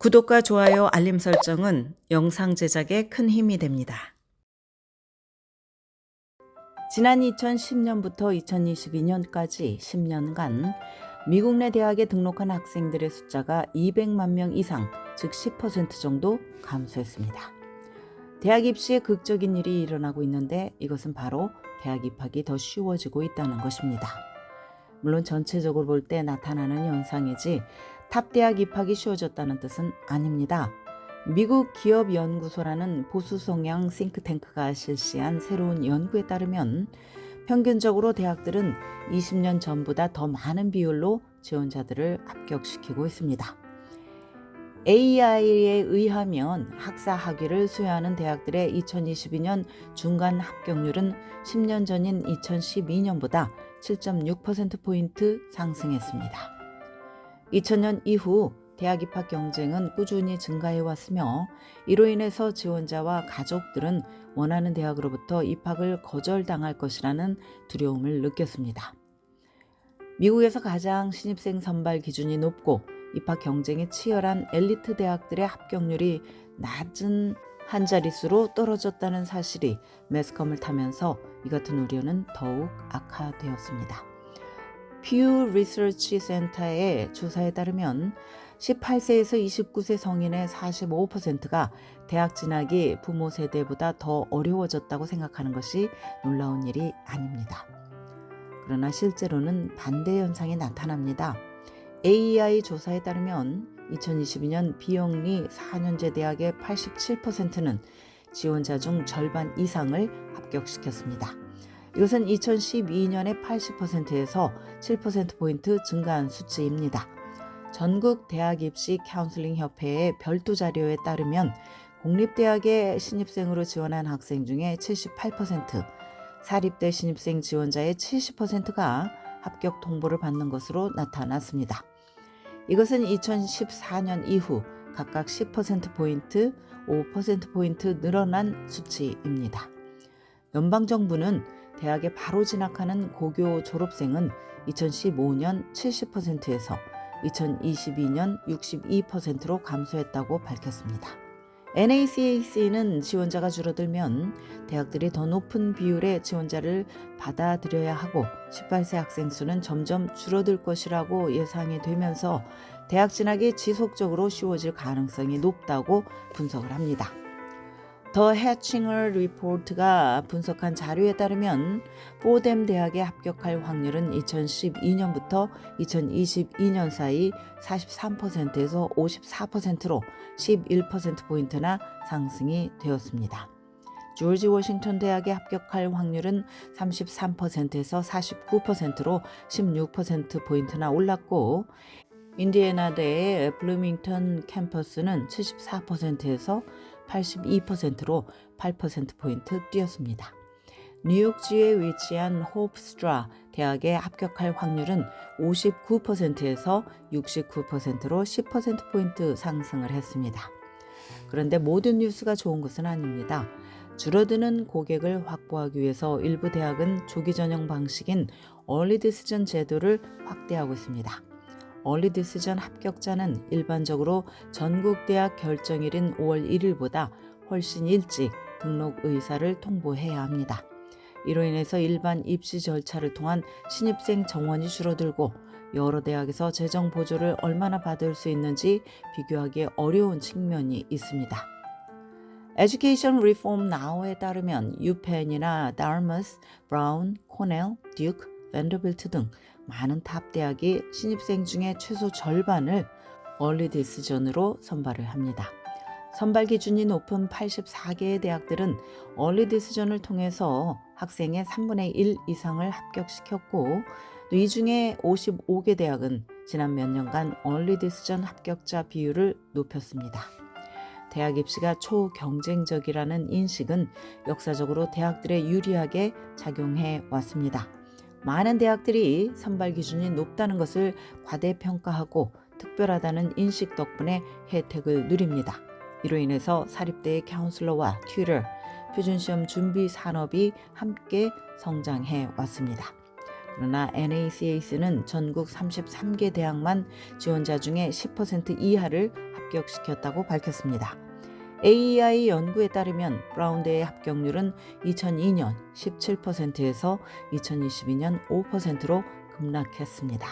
구독과 좋아요, 알림 설정은 영상 제작에 큰 힘이 됩니다. 지난 2010년부터 2022년까지 10년간 미국 내 대학에 등록한 학생들의 숫자가 200만 명 이상, 즉 10% 정도 감소했습니다. 대학 입시에 극적인 일이 일어나고 있는데 이것은 바로 대학 입학이 더 쉬워지고 있다는 것입니다. 물론 전체적으로 볼 때 나타나는 현상이지 탑 대학 입학이 쉬워졌다는 뜻은 아닙니다. 미국 기업연구소라는 보수 성향 싱크탱크가 실시한 새로운 연구에 따르면 평균적으로 대학들은 20년 전보다 더 많은 비율로 지원자들을 합격시키고 있습니다. AI에 의하면 학사 학위를 수여하는 대학들의 2022년 중간 합격률은 10년 전인 2012년보다 7.6%포인트 상승했습니다. 2000년 이후 대학 입학 경쟁은 꾸준히 증가해 왔으며 이로 인해서 지원자와 가족들은 원하는 대학으로부터 입학을 거절당할 것이라는 두려움을 느꼈습니다. 미국에서 가장 신입생 선발 기준이 높고 입학 경쟁이 치열한 엘리트 대학들의 합격률이 낮은 한 자릿수로 떨어졌다는 사실이 매스컴을 타면서 이 같은 우려는 더욱 악화되었습니다. 퓨 리서치 센터의 조사에 따르면 18세에서 29세 성인의 45%가 대학 진학이 부모 세대보다 더 어려워졌다고 생각하는 것이 놀라운 일이 아닙니다. 그러나 실제로는 반대 현상이 나타납니다. AEI 조사에 따르면 2022년 비영리 4년제 대학의 87%는 지원자 중 절반 이상을 합격시켰습니다. 이것은 2012년의 80%에서 7%포인트 증가한 수치입니다. 전국 대학 입시 카운슬링 협회의 별도 자료에 따르면 공립대학에 신입생으로 지원한 학생 중에 78%, 사립대 신입생 지원자의 70%가 합격 통보를 받는 것으로 나타났습니다. 이것은 2014년 이후 각각 10%포인트, 5%포인트 늘어난 수치입니다. 연방정부는 대학에 바로 진학하는 고교 졸업생은 2015년 70%에서 2022년 62%로 감소했다고 밝혔습니다. NACAC는 지원자가 줄어들면 대학들이 더 높은 비율의 지원자를 받아들여야 하고 18세 학생 수는 점점 줄어들 것이라고 예상이 되면서 대학 진학이 지속적으로 쉬워질 가능성이 높다고 분석을 합니다. 더 해칭얼 리포트가 분석한 자료에 따르면 포뎀 대학에 합격할 확률은 2012년부터 2022년 사이 43%에서 54%로 11%포인트나 상승이 되었습니다. 조지 워싱턴 대학에 합격할 확률은 33%에서 49%로 16%포인트나 올랐고 인디애나대의 블루밍턴 캠퍼스는 74%에서 82%로 8%포인트 뛰었습니다. 뉴욕주에 위치한 호프스트라 대학에 합격할 확률은 59%에서 69%로 10%포인트 상승을 했습니다. 그런데 모든 뉴스가 좋은 것은 아닙니다. 줄어드는 고객을 확보하기 위해서 일부 대학은 조기 전형 방식인 얼리 디시전 제도를 확대하고 있습니다. 얼리 디시전 합격자는 일반적으로 전국 대학 결정일인 5월 1일보다 훨씬 일찍 등록 의사를 통보해야 합니다. 이로 인해서 일반 입시 절차를 통한 신입생 정원이 줄어들고 여러 대학에서 재정 보조를 얼마나 받을 수 있는지 비교하기 어려운 측면이 있습니다. Education Reform Now에 따르면 유펜이나 다르머스, 브라운, 코넬, 듀크, 밴더빌트 등 많은 탑 대학이 신입생 중에 최소 절반을 얼리 디시전으로 선발을 합니다. 선발 기준이 높은 84개의 대학들은 얼리 디시전을 통해서 학생의 3분의 1 이상을 합격시켰고 이 중에 55개 대학은 지난 몇 년간 얼리 디시전 합격자 비율을 높였습니다. 대학 입시가 초경쟁적이라는 인식은 역사적으로 대학들에 유리하게 작용해 왔습니다. 많은 대학들이 선발 기준이 높다는 것을 과대평가하고 특별하다는 인식 덕분에 혜택을 누립니다. 이로 인해서 사립대의 카운슬러와 튜터, 표준시험 준비 산업이 함께 성장해 왔습니다. 그러나 NACAC는 전국 33개 대학만 지원자 중에 10% 이하를 합격시켰다고 밝혔습니다. AEI 연구에 따르면 브라운대의 합격률은 2002년 17%에서 2022년 5%로 급락했습니다.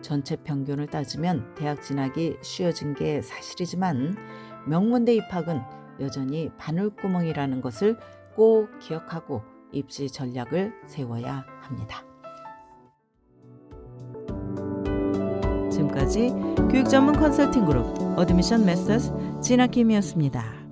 전체 평균을 따지면 대학 진학이 쉬워진 게 사실이지만 명문대 입학은 여전히 바늘구멍이라는 것을 꼭 기억하고 입시 전략을 세워야 합니다. 지금까지 교육 전문 컨설팅 그룹 어드미션 메서스 진학팀이었습니다.